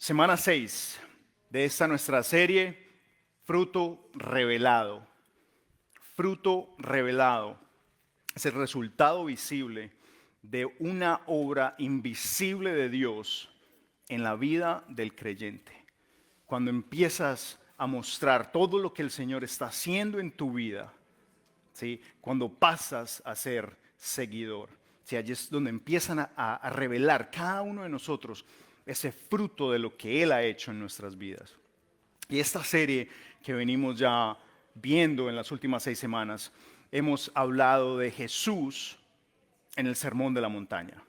Semana 6 de esta nuestra serie, Fruto Revelado. Fruto revelado es el resultado visible de una obra invisible de Dios en la vida del creyente. Cuando empiezas a mostrar todo lo que el Señor está haciendo en tu vida, ¿sí? Cuando pasas a ser seguidor, ¿sí? Allí es donde empiezan a revelar cada uno de nosotros ese fruto de lo que Él ha hecho en nuestras vidas. Y esta serie que venimos ya viendo en las últimas 6 semanas, hemos hablado de Jesús en el Sermón de la Montaña,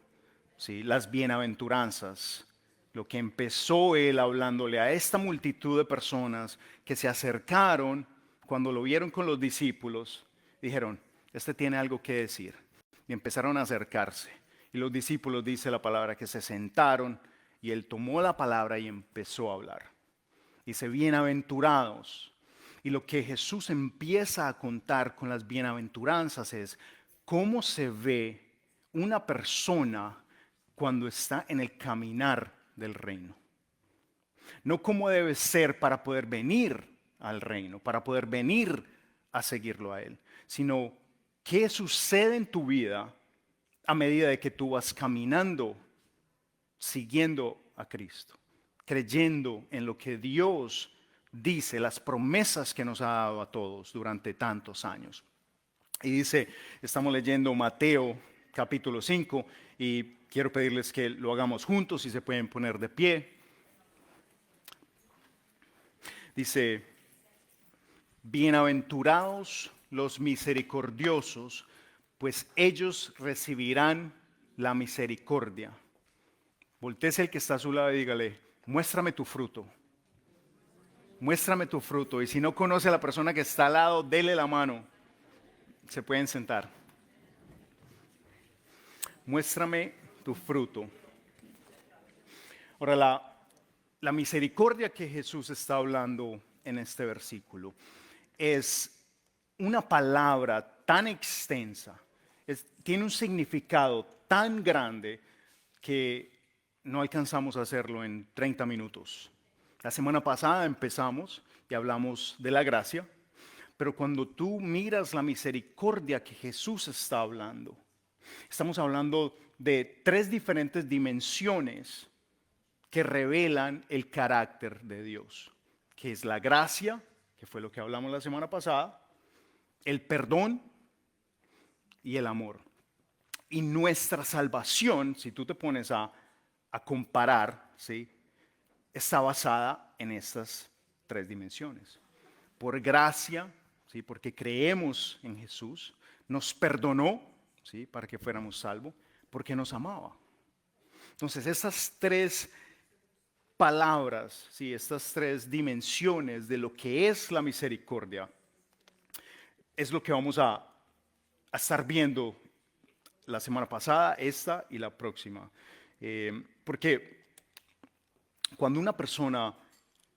¿sí? Las bienaventuranzas, lo que empezó Él hablándole a esta multitud de personas que se acercaron cuando lo vieron con los discípulos, dijeron, este tiene algo que decir. Y empezaron a acercarse. Y los discípulos, dice la palabra, que se sentaron y Él tomó la palabra y empezó a hablar. Dice, bienaventurados. Y lo que Jesús empieza a contar con las bienaventuranzas es cómo se ve una persona cuando está en el caminar del reino. No cómo debe ser para poder venir al reino, para poder venir a seguirlo a Él, sino qué sucede en tu vida a medida de que tú vas caminando, siguiendo a Cristo, creyendo en lo que Dios dice, las promesas que nos ha dado a todos durante tantos años. Y dice, estamos leyendo Mateo capítulo 5 y quiero pedirles que lo hagamos juntos, si se pueden poner de pie. Dice, bienaventurados los misericordiosos, pues ellos recibirán la misericordia. Voltéese el que está a su lado y dígale, muéstrame tu fruto. Muéstrame tu fruto. Y si no conoce a la persona que está al lado, dele la mano. Se pueden sentar. Muéstrame tu fruto. Ahora, la misericordia que Jesús está hablando en este versículo es una palabra tan extensa, tiene un significado tan grande que no alcanzamos a hacerlo en 30 minutos. La semana pasada empezamos y hablamos de la gracia, pero cuando tú miras la misericordia que Jesús está hablando, estamos hablando de 3 diferentes dimensiones que revelan el carácter de Dios, que es la gracia, que fue lo que hablamos la semana pasada, el perdón y el amor. Y nuestra salvación, si tú te pones a comparar, ¿sí?, está basada en estas 3 dimensiones. Por gracia, ¿sí?, porque creemos en Jesús, nos perdonó, ¿sí?, para que fuéramos salvos, porque nos amaba. Entonces, estas 3 palabras, ¿sí?, estas 3 dimensiones de lo que es la misericordia, es lo que vamos a estar viendo la semana pasada, esta y la próxima. Porque cuando una persona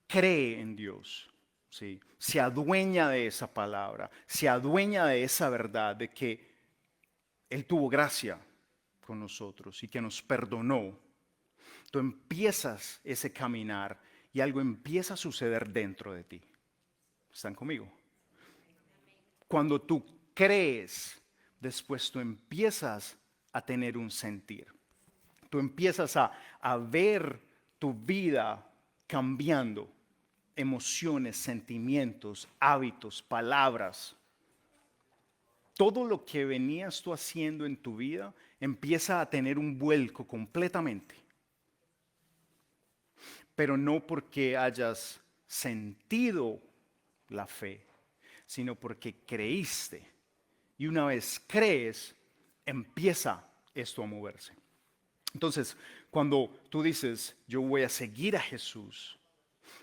cree en Dios, ¿sí?, se adueña de esa palabra, se adueña de esa verdad de que Él tuvo gracia con nosotros y que nos perdonó, tú empiezas ese caminar y algo empieza a suceder dentro de ti. ¿Están conmigo? Cuando tú crees, después tú empiezas a tener un sentir. Tú empiezas a ver tu vida cambiando, emociones, sentimientos, hábitos, palabras. Todo lo que venías tú haciendo en tu vida empieza a tener un vuelco completamente. Pero no porque hayas sentido la fe, sino porque creíste. Y una vez crees, empieza esto a moverse. Entonces, cuando tú dices, yo voy a seguir a Jesús,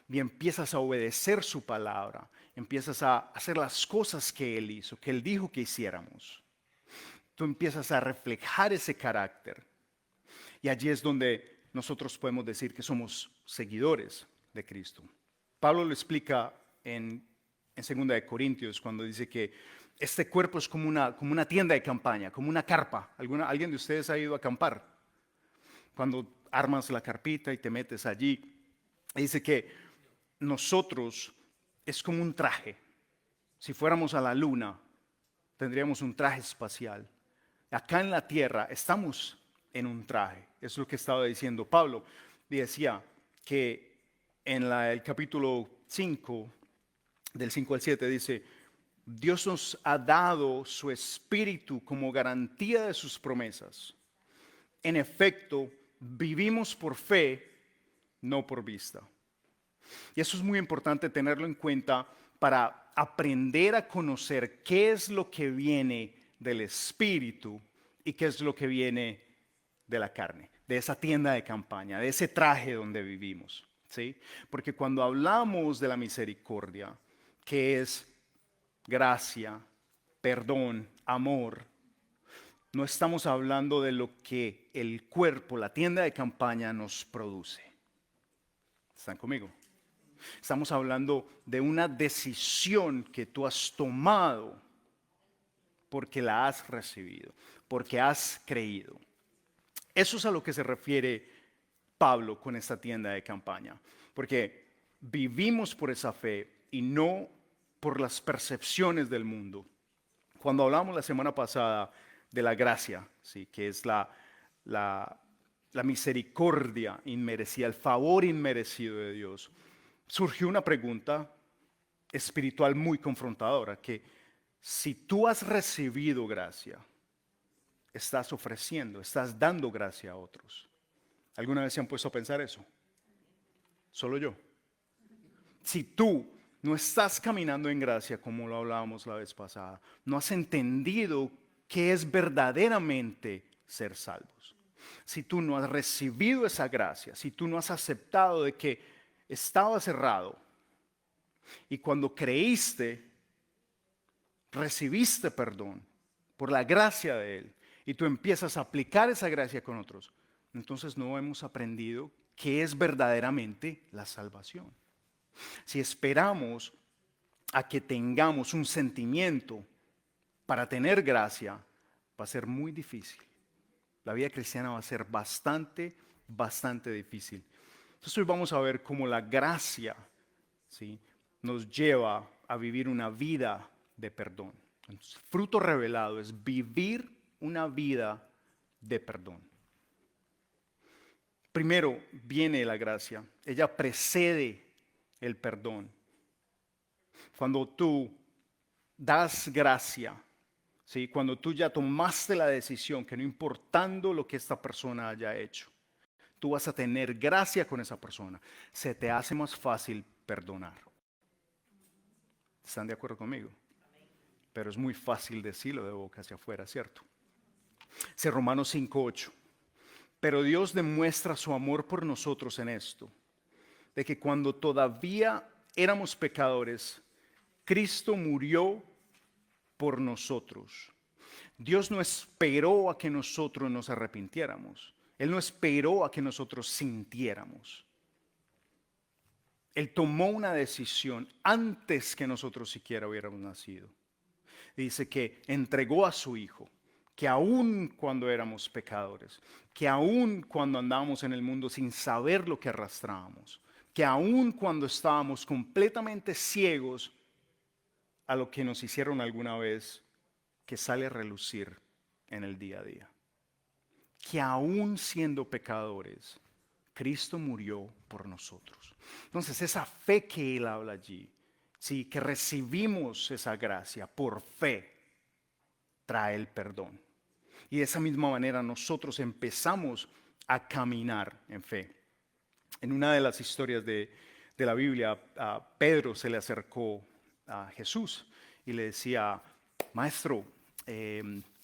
y empiezas a obedecer su palabra, empiezas a hacer las cosas que Él hizo, que Él dijo que hiciéramos, tú empiezas a reflejar ese carácter. Y allí es donde nosotros podemos decir que somos seguidores de Cristo. Pablo lo explica en 2 de Corintios cuando dice que este cuerpo es como una tienda de campaña, como una carpa. ¿Alguien de ustedes ha ido a acampar? Cuando armas la carpita y te metes allí Dice que nosotros es como un traje. Si fuéramos a la luna, tendríamos un traje espacial. Acá en la tierra estamos en un traje. Es lo que estaba diciendo Pablo. Y decía que en el capítulo 5, del 5 al 7, dice, Dios nos ha dado su espíritu como garantía de sus promesas. En efecto, vivimos por fe, no por vista. Y eso es muy importante tenerlo en cuenta para aprender a conocer qué es lo que viene del espíritu y qué es lo que viene de la carne, de esa tienda de campaña, de ese traje donde vivimos, ¿sí? Porque cuando hablamos de la misericordia, que es gracia, perdón, amor, no estamos hablando de lo que el cuerpo, la tienda de campaña nos produce. ¿Están conmigo? Estamos hablando de una decisión que tú has tomado porque la has recibido, porque has creído. Eso es a lo que se refiere Pablo con esta tienda de campaña, porque vivimos por esa fe y no por las percepciones del mundo. Cuando hablamos la semana pasada de la gracia, ¿sí? Que es la misericordia inmerecida, el favor inmerecido de Dios, surgió una pregunta espiritual muy confrontadora, que si tú has recibido gracia, estás ofreciendo, estás dando gracia a otros. ¿Alguna vez se han puesto a pensar eso? Solo yo. Si tú no estás caminando en gracia, como lo hablábamos la vez pasada, no has entendido qué es verdaderamente ser salvos. Si tú no has recibido esa gracia, si tú no has aceptado de que estaba cerrado y cuando creíste, recibiste perdón por la gracia de Él y tú empiezas a aplicar esa gracia con otros, entonces no hemos aprendido qué es verdaderamente la salvación. Si esperamos a que tengamos un sentimiento para tener gracia, va a ser muy difícil. La vida cristiana va a ser bastante difícil. Entonces hoy vamos a ver cómo la gracia, ¿sí?, nos lleva a vivir una vida de perdón. Entonces, fruto revelado es vivir una vida de perdón. Primero viene la gracia, ella precede el perdón. Cuando tú das gracia, ¿sí?, cuando tú ya tomaste la decisión que no importando lo que esta persona haya hecho, tú vas a tener gracia con esa persona, se te hace más fácil perdonar. ¿Están de acuerdo conmigo? Pero es muy fácil decirlo de boca hacia afuera, ¿cierto? Dice Romanos 5:8. Pero Dios demuestra su amor por nosotros en esto, de que cuando todavía éramos pecadores, Cristo murió por nosotros. Dios no esperó a que nosotros nos arrepintiéramos. Él no esperó a que nosotros sintiéramos. Él tomó una decisión antes que nosotros siquiera hubiéramos nacido. Dice que entregó a su Hijo, que aun cuando éramos pecadores, que aun cuando andábamos en el mundo sin saber lo que arrastrábamos, que aun cuando estábamos completamente ciegos a lo que nos hicieron alguna vez, que sale a relucir en el día a día. Que aun siendo pecadores, Cristo murió por nosotros. Entonces esa fe que Él habla allí, sí, que recibimos esa gracia por fe, trae el perdón. Y de esa misma manera nosotros empezamos a caminar en fe. En una de las historias de la Biblia, a Pedro se le acercó a Jesús y le decía, Maestro,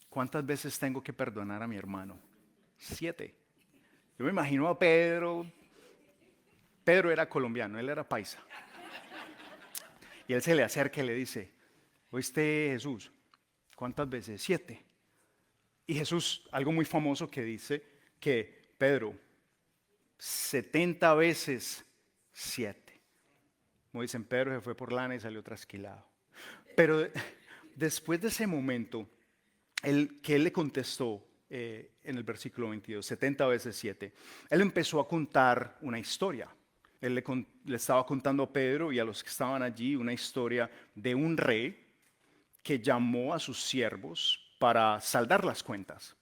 ¿cuántas veces tengo que perdonar a mi hermano? 7. Yo me imagino a Pedro. Pedro era colombiano, él era paisa. Y él se le acerca y le dice, ¿oíste, Jesús? ¿Cuántas veces? 7. Y Jesús, algo muy famoso que dice que Pedro, 70 veces 7. Como dicen, Pedro se fue por lana y salió trasquilado. Pero después de ese momento, él le contestó en el versículo 22, 70 veces 7, él empezó a contar una historia. Él le estaba contando a Pedro y a los que estaban allí una historia de un rey que llamó a sus siervos para saldar las cuentas.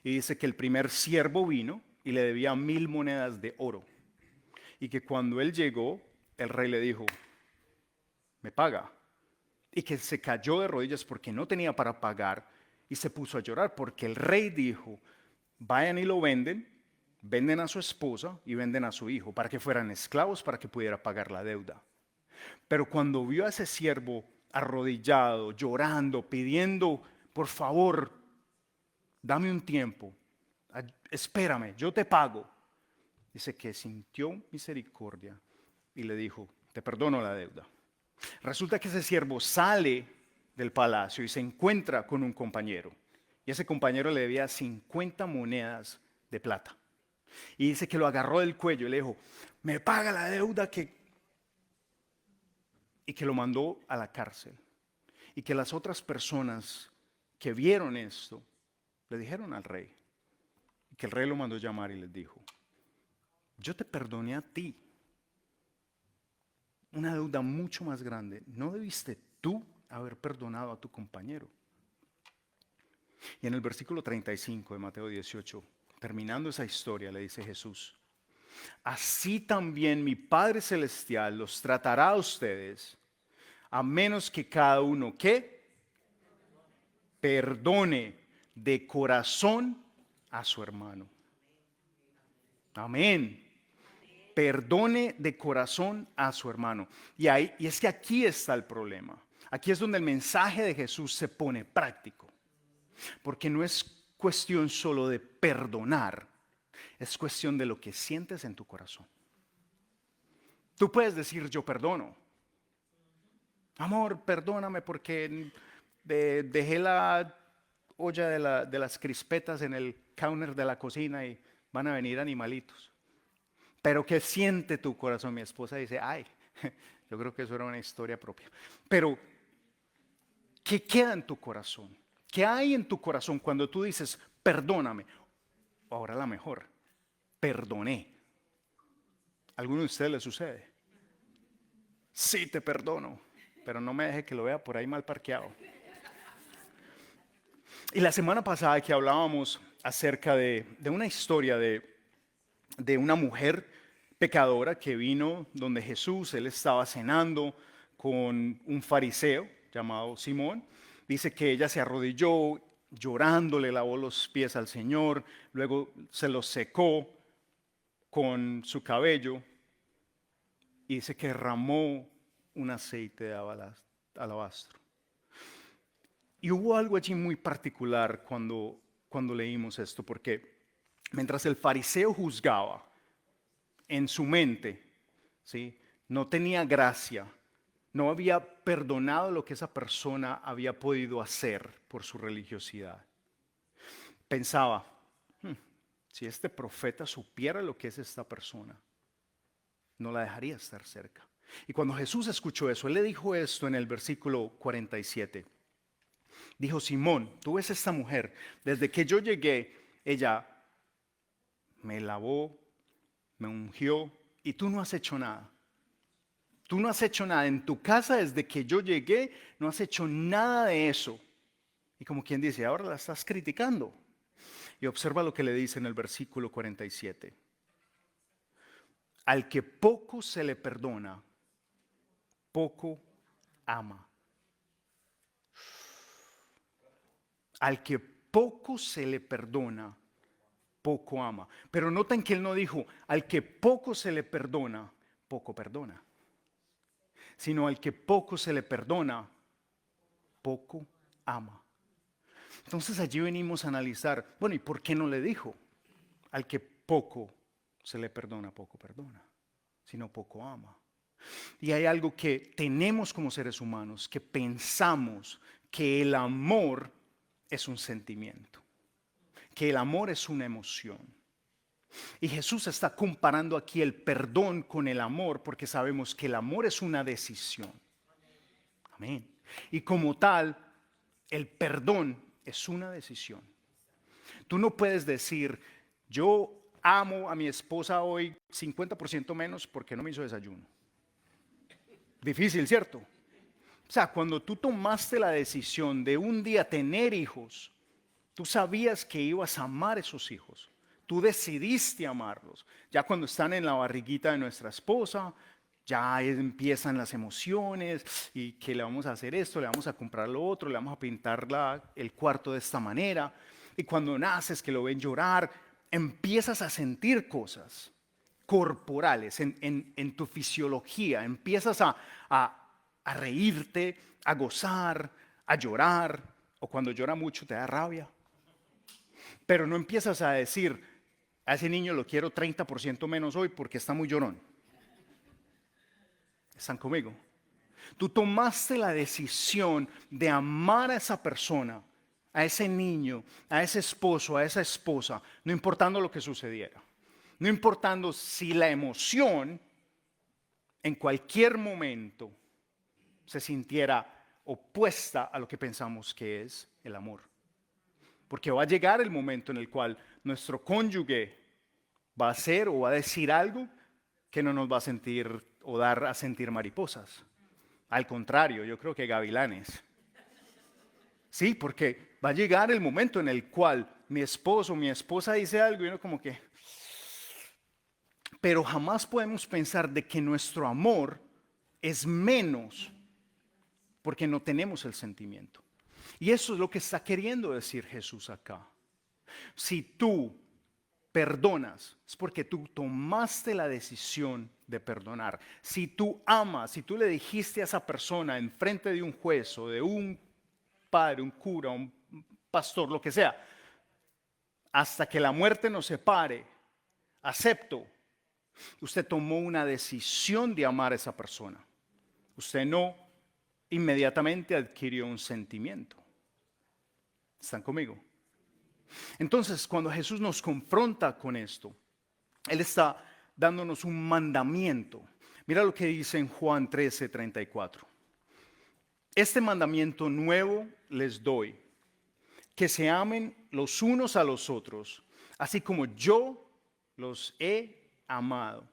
Y dice que el primer siervo vino y le debía 1000 monedas de oro. Y que cuando él llegó, el rey le dijo, me paga. Y que se cayó de rodillas porque no tenía para pagar y se puso a llorar porque el rey dijo, vayan y lo venden a su esposa y venden a su hijo para que fueran esclavos para que pudiera pagar la deuda. Pero cuando vio a ese siervo arrodillado, llorando, pidiendo, por favor, dame un tiempo, espérame, yo te pago. Dice que sintió misericordia y le dijo, te perdono la deuda. Resulta que ese siervo sale del palacio y se encuentra con un compañero. Y ese compañero le debía 50 monedas de plata. Y dice que lo agarró del cuello y le dijo, me paga la deuda y que lo mandó a la cárcel. Y que las otras personas que vieron esto le dijeron al rey. Y que el rey lo mandó llamar y les dijo, yo te perdoné a ti una deuda mucho más grande. ¿No debiste tú haber perdonado a tu compañero? Y en el versículo 35 de Mateo 18, terminando esa historia, le dice Jesús, así también mi Padre Celestial los tratará a ustedes, a menos que cada uno, ¿qué? Perdone de corazón a su hermano. Amén. Perdone de corazón a su hermano. Y es que aquí está el problema. Aquí es donde el mensaje de Jesús se pone práctico. Porque no es cuestión solo de perdonar, es cuestión de lo que sientes en tu corazón. Tú puedes decir yo perdono. Amor, perdóname porque dejé la olla de las crispetas en el counter de la cocina y van a venir animalitos. Pero ¿qué siente tu corazón? Mi esposa dice, ay, yo creo que eso era una historia propia. Pero, ¿qué queda en tu corazón? ¿Qué hay en tu corazón cuando tú dices, perdóname? Ahora la mejor, perdoné. ¿A alguno de ustedes le sucede? Sí, te perdono, pero no me deje que lo vea por ahí mal parqueado. Y la semana pasada que hablábamos acerca de una historia de una mujer pecadora que vino donde Jesús, él estaba cenando con un fariseo llamado Simón. Dice que ella se arrodilló llorando, le lavó los pies al Señor, luego se los secó con su cabello y dice que derramó un aceite de alabastro. Y hubo algo allí muy particular cuando leímos esto, porque mientras el fariseo juzgaba en su mente, ¿sí? No tenía gracia, no había perdonado lo que esa persona había podido hacer por su religiosidad. Pensaba, si este profeta supiera lo que es esta persona, no la dejaría estar cerca. Y cuando Jesús escuchó eso, él le dijo esto en el versículo 47. Dijo, Simón, tú ves esta mujer, desde que yo llegué, ella me lavó, me ungió y tú no has hecho nada. Tú no has hecho nada en tu casa desde que yo llegué, no has hecho nada de eso. Y como quien dice, ahora la estás criticando. Y observa lo que le dice en el versículo 47. Al que poco se le perdona, poco ama. Al que poco se le perdona, poco ama. Pero noten que él no dijo, al que poco se le perdona, poco perdona. Sino al que poco se le perdona, poco ama. Entonces allí venimos a analizar, bueno, ¿y por qué no le dijo? Al que poco se le perdona, poco perdona, sino poco ama. Y hay algo que tenemos como seres humanos, que pensamos que el amor es un sentimiento, que el amor es una emoción. Y Jesús está comparando aquí el perdón con el amor, porque sabemos que el amor es una decisión. Amén. Y como tal, el perdón es una decisión. Tú no puedes decir, yo amo a mi esposa hoy 50% menos porque no me hizo desayuno. Difícil, ¿cierto? O sea, cuando tú tomaste la decisión de un día tener hijos, tú sabías que ibas a amar a esos hijos. Tú decidiste amarlos. Ya cuando están en la barriguita de nuestra esposa, ya empiezan las emociones y que le vamos a hacer esto, le vamos a comprar lo otro, le vamos a pintar el cuarto de esta manera. Y cuando naces, que lo ven llorar, empiezas a sentir cosas corporales en tu fisiología. Empiezas a reírte, a gozar, a llorar. O cuando llora mucho te da rabia. Pero no empiezas a decir, a ese niño lo quiero 30% menos hoy porque está muy llorón. ¿Están conmigo? Tú tomaste la decisión de amar a esa persona, a ese niño, a ese esposo, a esa esposa, no importando lo que sucediera. No importando si la emoción en cualquier momento se sintiera opuesta a lo que pensamos que es el amor. Porque va a llegar el momento en el cual nuestro cónyuge va a hacer o va a decir algo que no nos va a sentir o dar a sentir mariposas. Al contrario, yo creo que gavilanes. Sí, porque va a llegar el momento en el cual mi esposo o mi esposa dice algo y uno como que... Pero jamás podemos pensar de que nuestro amor es menos porque no tenemos el sentimiento. Y eso es lo que está queriendo decir Jesús acá. Si tú perdonas, es porque tú tomaste la decisión de perdonar. Si tú amas, si tú le dijiste a esa persona en frente de un juez o de un padre, un cura, un pastor, lo que sea, hasta que la muerte nos separe, acepto. Usted tomó una decisión de amar a esa persona. Usted no inmediatamente adquirió un sentimiento. ¿Están conmigo? Entonces, cuando Jesús nos confronta con esto, Él está dándonos un mandamiento. Mira lo que dice en Juan 13:34. Este mandamiento nuevo les doy, que se amen los unos a los otros, así como yo los he amado.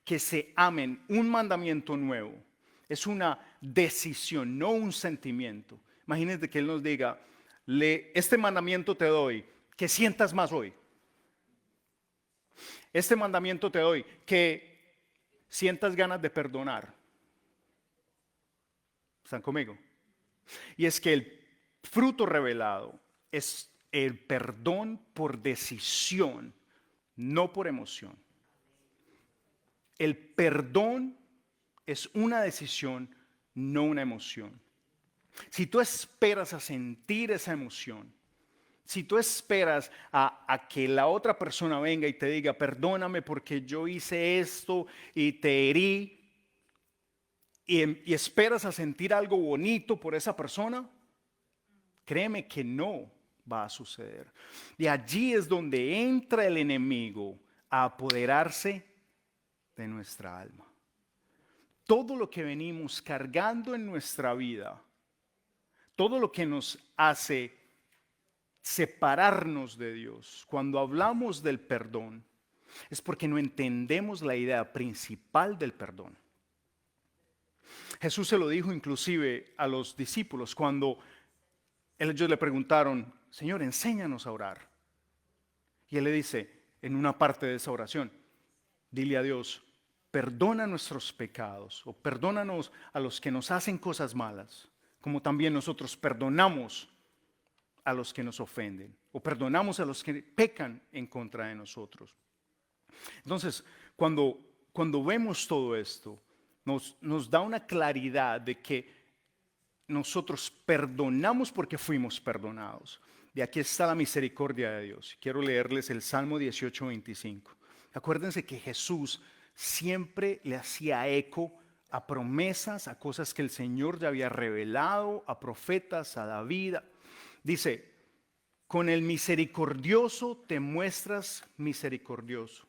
Que se amen, un mandamiento nuevo, es una decisión, no un sentimiento. Imagínate que Él nos diga, este mandamiento te doy, que sientas más hoy. Este mandamiento te doy, que sientas ganas de perdonar. ¿Están conmigo? Y es que el fruto revelado es el perdón por decisión, no por emoción. El perdón es una decisión, no una emoción. Si tú esperas a sentir esa emoción, si tú esperas a que la otra persona venga y te diga, perdóname porque yo hice esto y te herí, y esperas a sentir algo bonito por esa persona, créeme que no va a suceder. Y allí es donde entra el enemigo a apoderarse de nuestra alma. Todo lo que venimos cargando en nuestra vida, todo lo que nos hace separarnos de Dios, cuando hablamos del perdón, es porque no entendemos la idea principal del perdón. Jesús se lo dijo inclusive a los discípulos cuando ellos le preguntaron, Señor, enséñanos a orar. Y Él le dice en una parte de esa oración, dile a Dios, perdona nuestros pecados o perdónanos a los que nos hacen cosas malas, como también nosotros perdonamos a los que nos ofenden o perdonamos a los que pecan en contra de nosotros. Entonces, cuando vemos todo esto, nos da una claridad de que nosotros perdonamos porque fuimos perdonados. Y aquí está la misericordia de Dios. Quiero leerles el Salmo 18:25. Acuérdense que Jesús siempre le hacía eco a promesas, a cosas que el Señor ya había revelado, a profetas, a David. Dice, con el misericordioso te muestras misericordioso,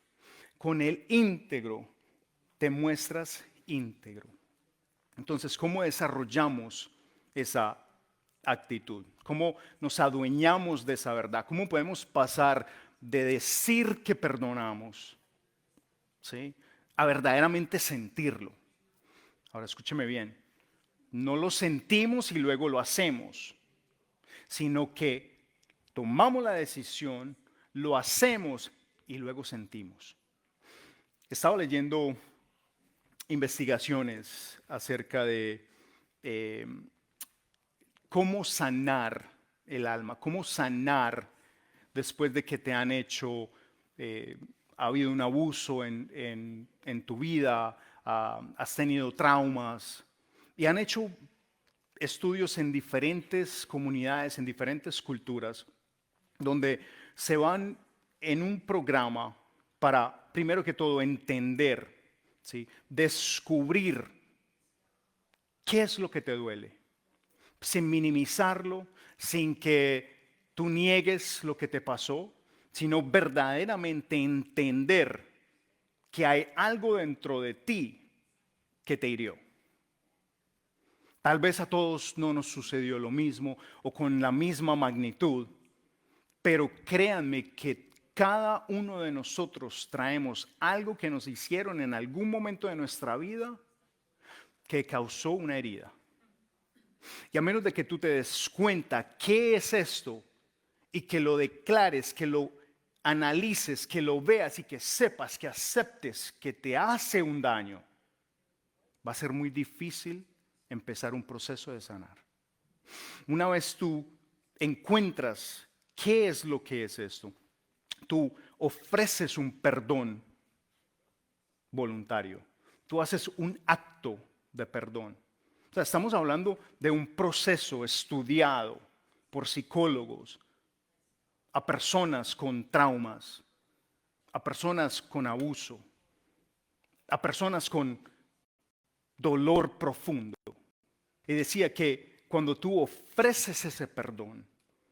con el íntegro te muestras íntegro. Entonces, ¿cómo desarrollamos esa actitud? ¿Cómo nos adueñamos de esa verdad? ¿Cómo podemos pasar de decir que perdonamos, ¿sí?, a verdaderamente sentirlo. Ahora escúcheme bien, no lo sentimos y luego lo hacemos, sino que tomamos la decisión, lo hacemos y luego sentimos. Estaba leyendo investigaciones acerca de cómo sanar el alma, cómo sanar después de que te han hecho, ha habido un abuso en tu vida, has tenido traumas, y han hecho estudios en diferentes comunidades, en diferentes culturas, donde se van en un programa para, primero que todo, entender, ¿sí?, descubrir qué es lo que te duele, sin minimizarlo, sin que tú niegues lo que te pasó, sino verdaderamente entender que hay algo dentro de ti que te hirió. Tal vez a todos no nos sucedió lo mismo o con la misma magnitud, pero créanme que cada uno de nosotros traemos algo que nos hicieron en algún momento de nuestra vida que causó una herida. Y a menos de que tú te des cuenta qué es esto y que lo declares, que lo analices, que lo veas y que sepas, que aceptes que te hace un daño, va a ser muy difícil empezar un proceso de sanar. Una vez tú encuentras qué es lo que es esto, tú ofreces un perdón voluntario, tú haces un acto de perdón. O sea, estamos hablando de un proceso estudiado por psicólogos a personas con traumas, a personas con abuso, a personas con dolor profundo. Y decía que cuando tú ofreces ese perdón,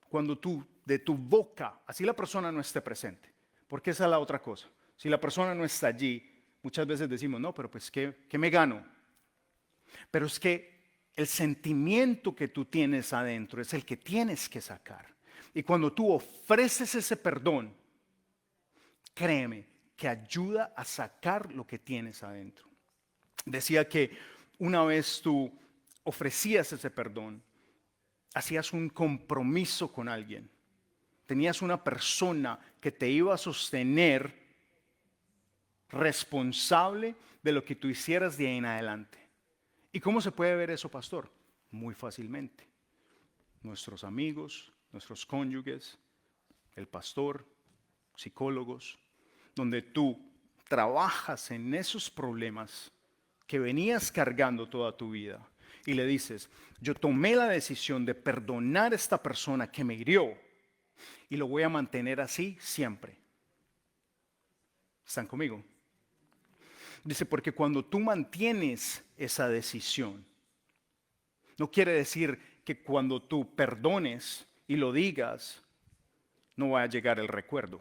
cuando tú de tu boca, así la persona no esté presente, porque esa es la otra cosa. Si la persona no está allí, muchas veces decimos, no, pero pues ¿qué me gano? Pero es que el sentimiento que tú tienes adentro es el que tienes que sacar. Y cuando tú ofreces ese perdón, créeme que ayuda a sacar lo que tienes adentro. Decía que una vez tú ofrecías ese perdón, hacías un compromiso con alguien. Tenías una persona que te iba a sostener responsable de lo que tú hicieras de ahí en adelante. ¿Y cómo se puede ver eso, pastor? Muy fácilmente. Nuestros amigos, nuestros cónyuges, el pastor, psicólogos, donde tú trabajas en esos problemas que venías cargando toda tu vida y le dices, yo tomé la decisión de perdonar a esta persona que me hirió y lo voy a mantener así siempre. ¿Están conmigo? Dice, porque cuando tú mantienes esa decisión, no quiere decir que cuando tú perdones y lo digas, no va a llegar el recuerdo.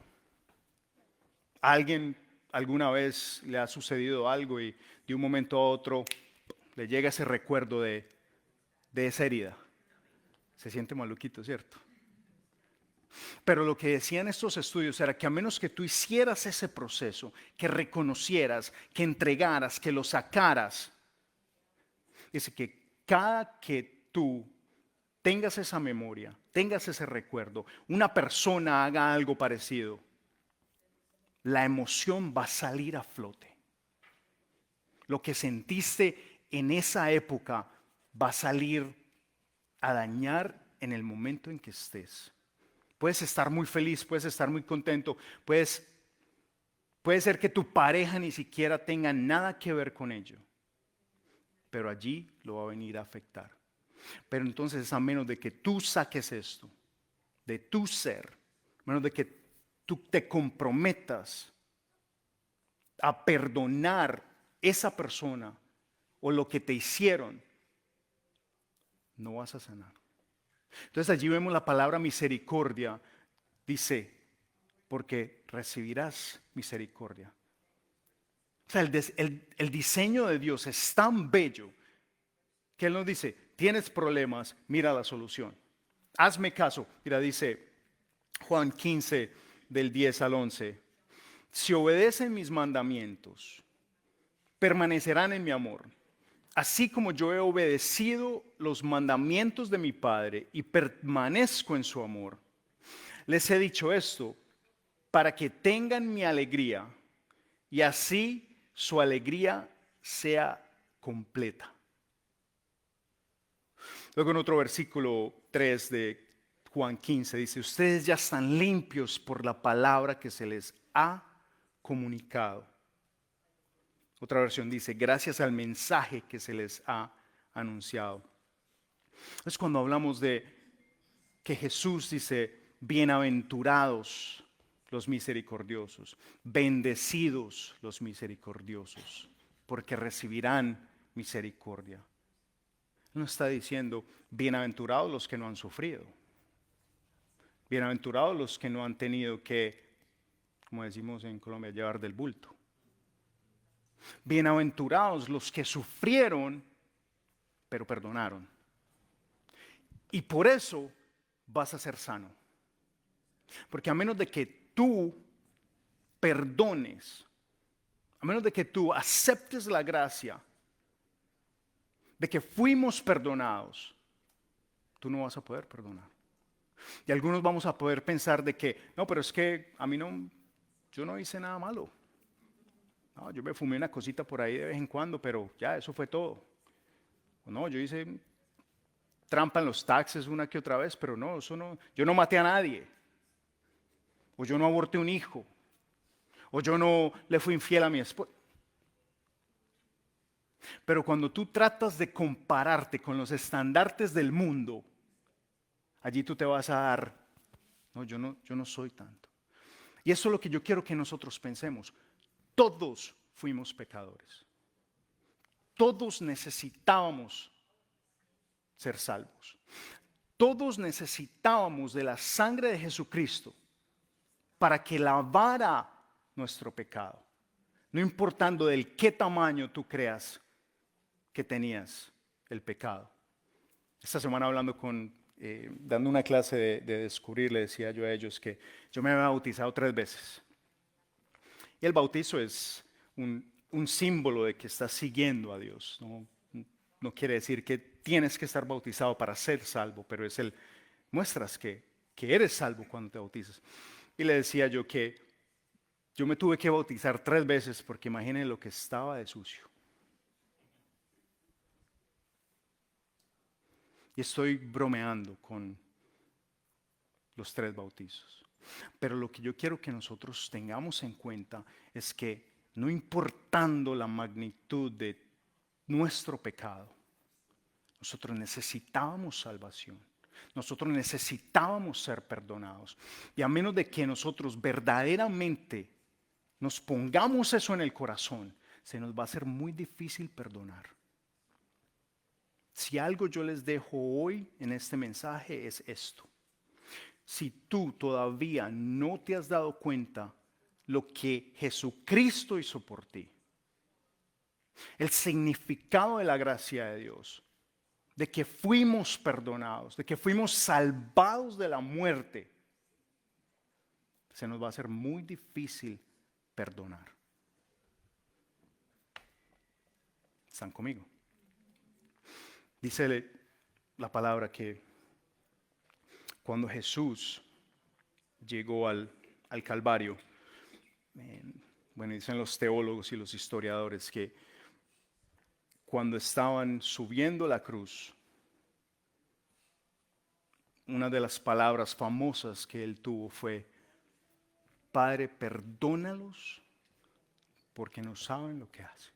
¿A alguien alguna vez le ha sucedido algo y de un momento a otro le llega ese recuerdo de esa herida? Se siente maluquito, ¿cierto? Pero lo que decían estos estudios era que a menos que tú hicieras ese proceso, que reconocieras, que entregaras, que lo sacaras, dice que cada que tú tengas esa memoria, tengas ese recuerdo, una persona haga algo parecido, la emoción va a salir a flote. Lo que sentiste en esa época va a salir a dañar en el momento en que estés. Puedes estar muy feliz, puedes estar muy contento, puede ser que tu pareja ni siquiera tenga nada que ver con ello, pero allí lo va a venir a afectar. Pero entonces, a menos de que tú saques esto de tu ser, a menos de que tú te comprometas a perdonar esa persona o lo que te hicieron, no vas a sanar. Entonces allí vemos la palabra misericordia. Dice, porque recibirás misericordia. O sea, el diseño de Dios es tan bello que Él nos dice, tienes problemas, mira la solución. Hazme caso. Mira, dice Juan 15, del 10 al 11, si obedecen mis mandamientos, permanecerán en mi amor, así como yo he obedecido los mandamientos de mi Padre y permanezco en su amor. Les he dicho esto para que tengan mi alegría y así su alegría sea completa. Luego en otro versículo 3 de Juan 15 dice, ustedes ya están limpios por la palabra que se les ha comunicado. Otra versión dice, gracias al mensaje que se les ha anunciado. Es cuando hablamos de que Jesús dice, bienaventurados los misericordiosos, bendecidos los misericordiosos, porque recibirán misericordia. No está diciendo, bienaventurados los que no han sufrido, bienaventurados los que no han tenido que, como decimos en Colombia, llevar del bulto. Bienaventurados los que sufrieron, pero perdonaron. Y por eso vas a ser sano. Porque a menos de que tú perdones, a menos de que tú aceptes la gracia de que fuimos perdonados, tú no vas a poder perdonar. Y algunos vamos a poder pensar de que, no, pero es que a mí no, yo no hice nada malo. No, yo me fumé una cosita por ahí de vez en cuando, pero ya, eso fue todo. O no, yo hice trampa en los taxes una que otra vez, pero no, eso no, yo no maté a nadie. O yo no aborté un hijo. O yo no le fui infiel a mi esposa. Pero cuando tú tratas de compararte con los estandartes del mundo, allí tú te vas a dar, no, yo no soy tanto. Y eso es lo que yo quiero que nosotros pensemos. Todos fuimos pecadores. Todos necesitábamos ser salvos. Todos necesitábamos de la sangre de Jesucristo para que lavara nuestro pecado. No importando del qué tamaño tú creas que tenías el pecado. Esta semana hablando dando una clase de descubrir, le decía yo a ellos que yo me había bautizado 3 veces. Y el bautizo es un símbolo de que estás siguiendo a Dios. No quiere decir que tienes que estar bautizado para ser salvo, pero muestras que eres salvo cuando te bautizas. Y le decía yo que yo me tuve que bautizar 3 veces porque imaginen lo que estaba de sucio. Y estoy bromeando con los 3 bautizos. Pero lo que yo quiero que nosotros tengamos en cuenta es que no importando la magnitud de nuestro pecado, nosotros necesitábamos salvación. Nosotros necesitábamos ser perdonados. Y a menos de que nosotros verdaderamente nos pongamos eso en el corazón, se nos va a hacer muy difícil perdonar. Si algo yo les dejo hoy en este mensaje es esto. Si tú todavía no te has dado cuenta lo que Jesucristo hizo por ti, el significado de la gracia de Dios, de que fuimos perdonados, de que fuimos salvados de la muerte, se nos va a hacer muy difícil perdonar. ¿Están conmigo? Dice la palabra que cuando Jesús llegó al Calvario, bueno, dicen los teólogos y los historiadores que cuando estaban subiendo la cruz, una de las palabras famosas que él tuvo fue, Padre, perdónalos porque no saben lo que hacen.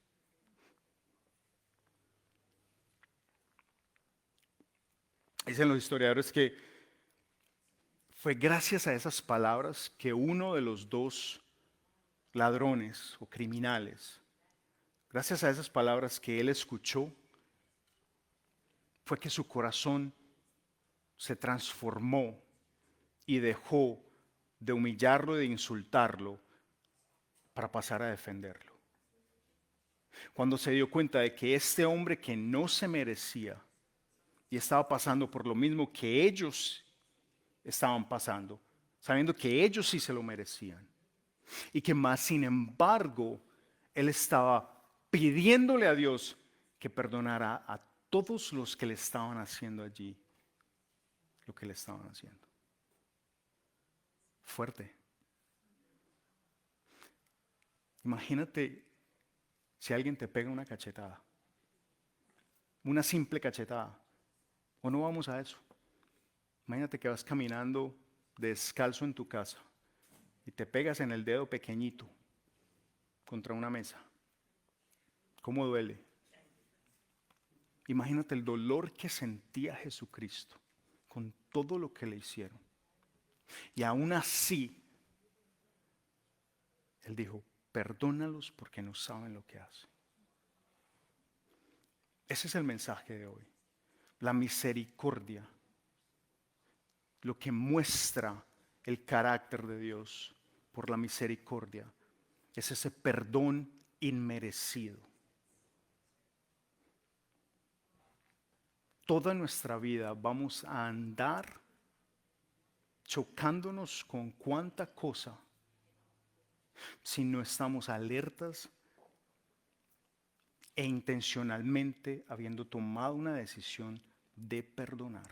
Dicen los historiadores que fue gracias a esas palabras que uno de los 2 ladrones o criminales, gracias a esas palabras que él escuchó, fue que su corazón se transformó y dejó de humillarlo y de insultarlo para pasar a defenderlo. Cuando se dio cuenta de que este hombre que no se merecía y estaba pasando por lo mismo que ellos estaban pasando, sabiendo que ellos sí se lo merecían. Y que más sin embargo, él estaba pidiéndole a Dios que perdonara a todos los que le estaban haciendo allí lo que le estaban haciendo. Fuerte. Imagínate si alguien te pega una cachetada, una simple cachetada, o no vamos a eso. Imagínate que vas caminando descalzo en tu casa y te pegas en el dedo pequeñito contra una mesa. ¿Cómo duele? Imagínate el dolor que sentía Jesucristo con todo lo que le hicieron. Y aún así, Él dijo, perdónalos porque no saben lo que hacen. Ese es el mensaje de hoy. La misericordia, lo que muestra el carácter de Dios por la misericordia, es ese perdón inmerecido. Toda nuestra vida vamos a andar chocándonos con cuánta cosa si no estamos alertas e intencionalmente habiendo tomado una decisión de perdonar.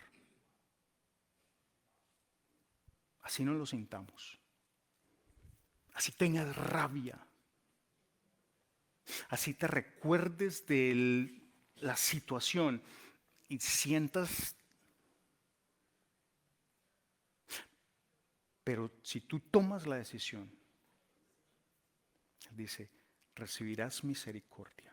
Así no lo sintamos. Así tengas rabia. Así te recuerdes de la situación y sientas. Pero si tú tomas la decisión, Él dice, recibirás misericordia.